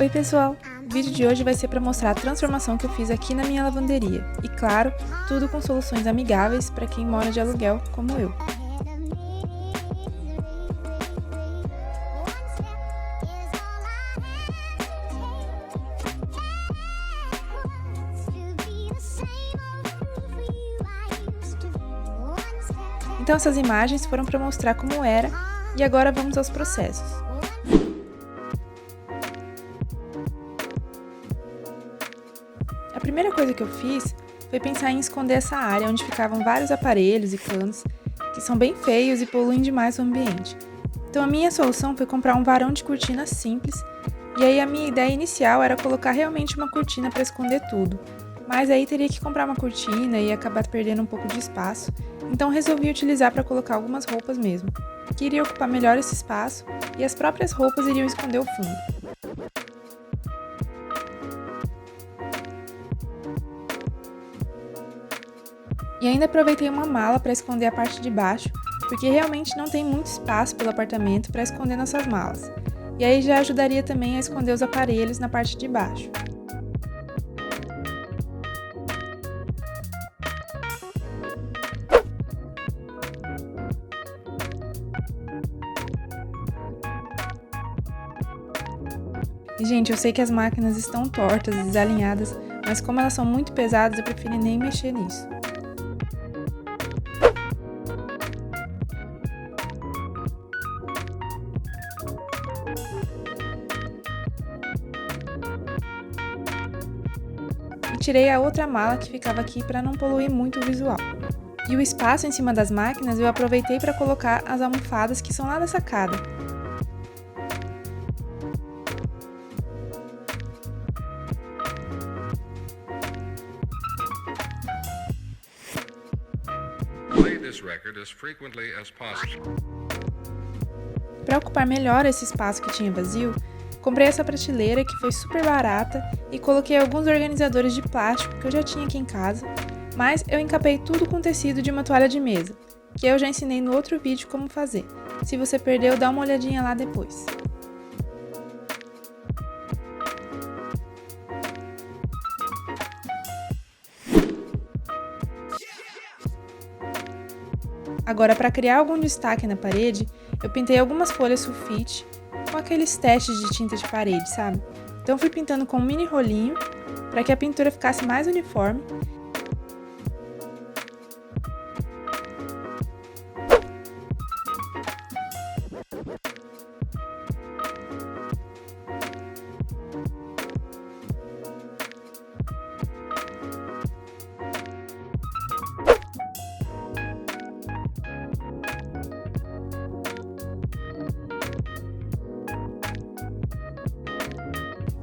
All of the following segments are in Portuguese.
Oi pessoal, o vídeo de hoje vai ser para mostrar a transformação que eu fiz aqui na minha lavanderia. E claro, tudo com soluções amigáveis para quem mora de aluguel como eu. Então essas imagens foram para mostrar como era e agora vamos aos processos. A primeira coisa que eu fiz foi pensar em esconder essa área onde ficavam vários aparelhos e canos que são bem feios e poluem demais o ambiente. Então a minha solução foi comprar um varão de cortina simples e aí a minha ideia inicial era colocar realmente uma cortina para esconder tudo. Mas aí teria que comprar uma cortina e acabar perdendo um pouco de espaço, então resolvi utilizar para colocar algumas roupas mesmo, que iria ocupar melhor esse espaço e as próprias roupas iriam esconder o fundo. E ainda aproveitei uma mala para esconder a parte de baixo, porque realmente não tem muito espaço pelo apartamento para esconder nossas malas. E aí já ajudaria também a esconder os aparelhos na parte de baixo. E, gente, eu sei que as máquinas estão tortas e desalinhadas, mas como elas são muito pesadas, eu preferi nem mexer nisso. E tirei a outra mala que ficava aqui para não poluir muito o visual. E o espaço em cima das máquinas eu aproveitei para colocar as almofadas que são lá da sacada. Para ocupar melhor esse espaço que tinha vazio, comprei essa prateleira que foi super barata e coloquei alguns organizadores de plástico que eu já tinha aqui em casa, mas eu encapei tudo com tecido de uma toalha de mesa, que eu já ensinei no outro vídeo como fazer. Se você perdeu, dá uma olhadinha lá depois. Agora, para criar algum destaque na parede, eu pintei algumas folhas sulfite com aqueles testes de tinta de parede, sabe? Então fui pintando com um mini rolinho para que a pintura ficasse mais uniforme.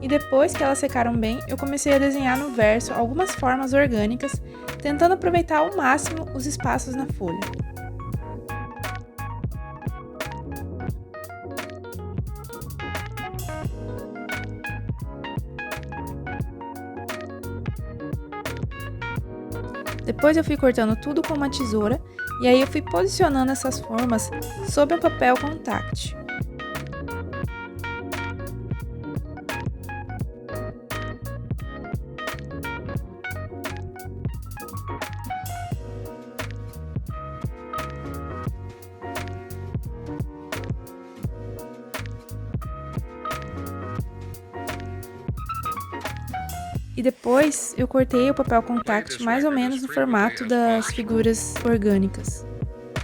E depois que elas secaram bem, eu comecei a desenhar no verso algumas formas orgânicas, tentando aproveitar ao máximo os espaços na folha. Depois eu fui cortando tudo com uma tesoura e aí eu fui posicionando essas formas sobre o papel contact. E depois eu cortei o papel contact mais ou menos no formato das figuras orgânicas.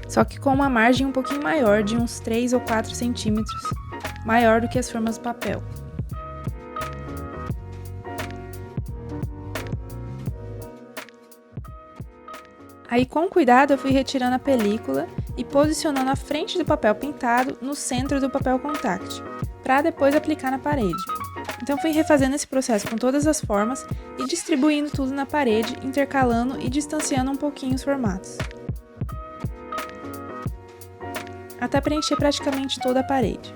Só que com uma margem um pouquinho maior, de uns 3 ou 4 centímetros, maior do que as formas do papel. Aí com cuidado eu fui retirando a película e posicionando a frente do papel pintado no centro do papel contact, para depois aplicar na parede. Então fui refazendo esse processo com todas as formas e distribuindo tudo na parede, intercalando e distanciando um pouquinho os formatos. Até preencher praticamente toda a parede.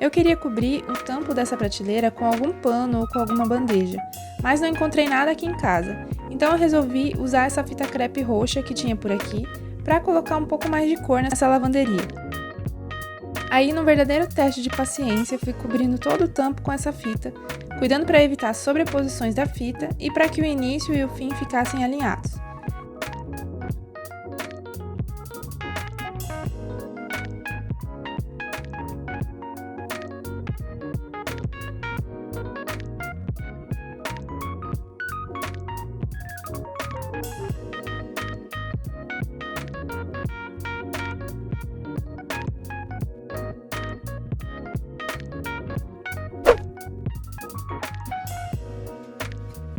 Eu queria cobrir o tampo dessa prateleira com algum pano ou com alguma bandeja, mas não encontrei nada aqui em casa, então eu resolvi usar essa fita crepe roxa que tinha por aqui para colocar um pouco mais de cor nessa lavanderia. Aí, num verdadeiro teste de paciência, fui cobrindo todo o tampo com essa fita, cuidando para evitar sobreposições da fita e para que o início e o fim ficassem alinhados.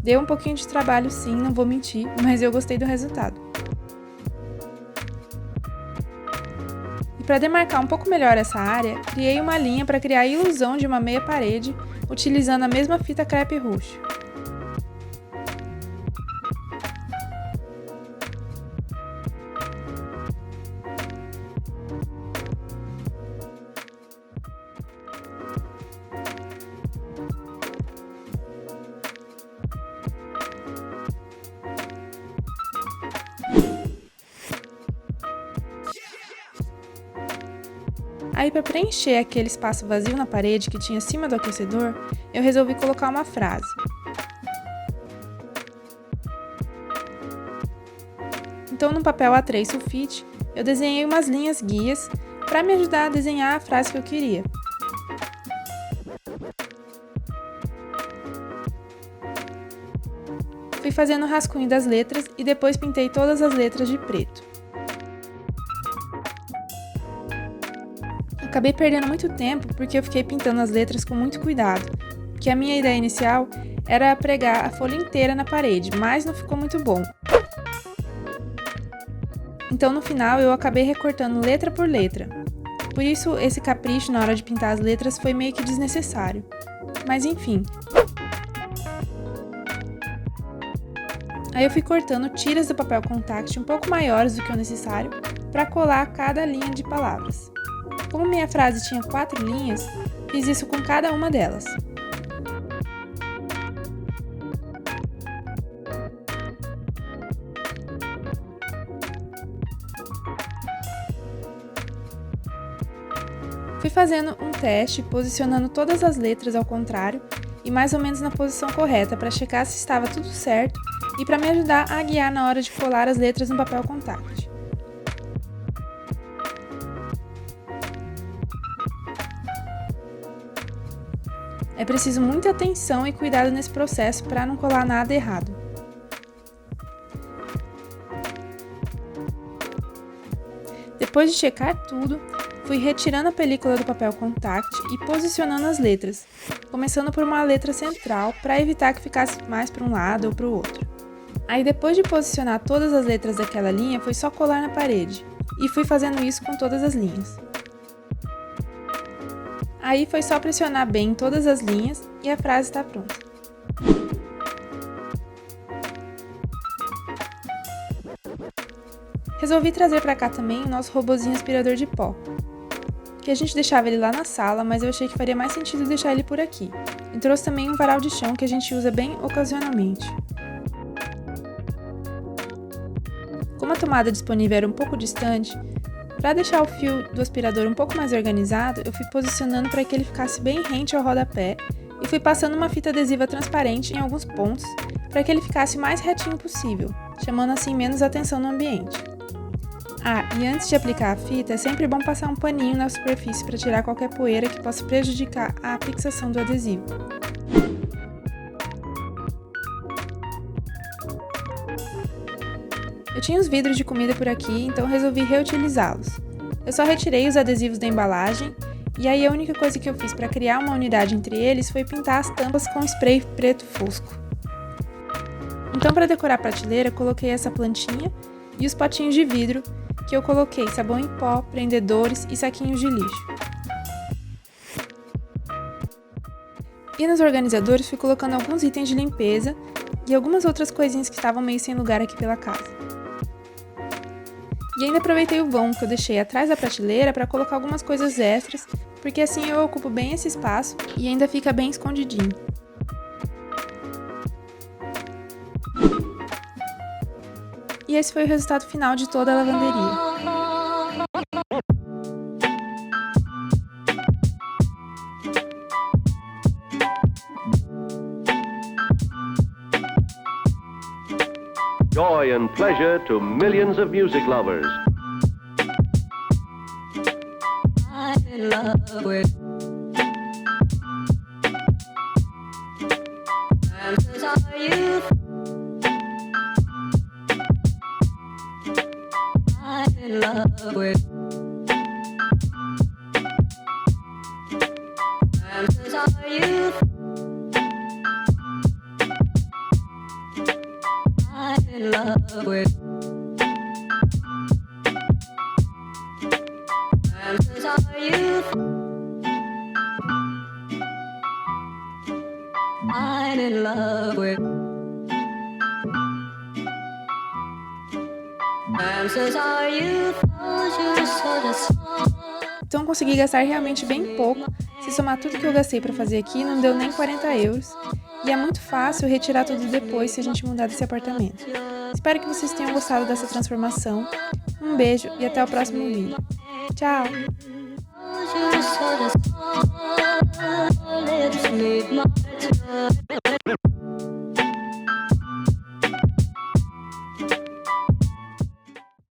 Deu um pouquinho de trabalho sim, não vou mentir, mas eu gostei do resultado. E para demarcar um pouco melhor essa área, criei uma linha para criar a ilusão de uma meia parede, utilizando a mesma fita crepe roxa. Aí, para preencher aquele espaço vazio na parede que tinha acima do aquecedor, eu resolvi colocar uma frase. Então, no papel A3 sulfite, eu desenhei umas linhas guias para me ajudar a desenhar a frase que eu queria. Fui fazendo o rascunho das letras e depois pintei todas as letras de preto. Acabei perdendo muito tempo porque eu fiquei pintando as letras com muito cuidado, porque a minha ideia inicial era pregar a folha inteira na parede, mas não ficou muito bom. Então no final eu acabei recortando letra por letra, por isso esse capricho na hora de pintar as letras foi meio que desnecessário, mas enfim. Aí eu fui cortando tiras do papel contact um pouco maiores do que o necessário para colar cada linha de palavras. Como minha frase tinha 4 linhas, fiz isso com cada uma delas. Fui fazendo um teste, posicionando todas as letras ao contrário e mais ou menos na posição correta para checar se estava tudo certo e para me ajudar a guiar na hora de colar as letras no papel contact. É preciso muita atenção e cuidado nesse processo para não colar nada errado. Depois de checar tudo, fui retirando a película do papel contact e posicionando as letras, começando por uma letra central para evitar que ficasse mais para um lado ou para o outro. Aí depois de posicionar todas as letras daquela linha, foi só colar na parede, e fui fazendo isso com todas as linhas. Aí foi só pressionar bem todas as linhas e a frase está pronta. Resolvi trazer para cá também o nosso robozinho aspirador de pó, que a gente deixava ele lá na sala, mas eu achei que faria mais sentido deixar ele por aqui. E trouxe também um varal de chão que a gente usa bem ocasionalmente. Como a tomada disponível era um pouco distante, para deixar o fio do aspirador um pouco mais organizado, eu fui posicionando para que ele ficasse bem rente ao rodapé e fui passando uma fita adesiva transparente em alguns pontos para que ele ficasse o mais retinho possível, chamando assim menos atenção no ambiente. Ah, e antes de aplicar a fita, é sempre bom passar um paninho na superfície para tirar qualquer poeira que possa prejudicar a fixação do adesivo. Eu tinha os vidros de comida por aqui, então resolvi reutilizá-los. Eu só retirei os adesivos da embalagem, e aí a única coisa que eu fiz para criar uma unidade entre eles foi pintar as tampas com spray preto fosco. Então, para decorar a prateleira, coloquei essa plantinha e os potinhos de vidro, que eu coloquei sabão em pó, prendedores e saquinhos de lixo. E nos organizadores fui colocando alguns itens de limpeza e algumas outras coisinhas que estavam meio sem lugar aqui pela casa. E ainda aproveitei o vão que eu deixei atrás da prateleira para colocar algumas coisas extras porque assim eu ocupo bem esse espaço e ainda fica bem escondidinho. E esse foi o resultado final de toda a lavanderia. Joy and pleasure to millions of music lovers. I'm in love with answers are you. I'm in love with answers are you. I'm in love with answers are you. I'm in love with answers are you. You're sort of small. Então consegui gastar realmente bem pouco. Se somar tudo que eu gastei para fazer aqui, não deu nem 40 euros. E é muito fácil retirar tudo depois se a gente mudar desse apartamento. Espero que vocês tenham gostado dessa transformação. Um beijo e até o próximo vídeo. Tchau! You're sort of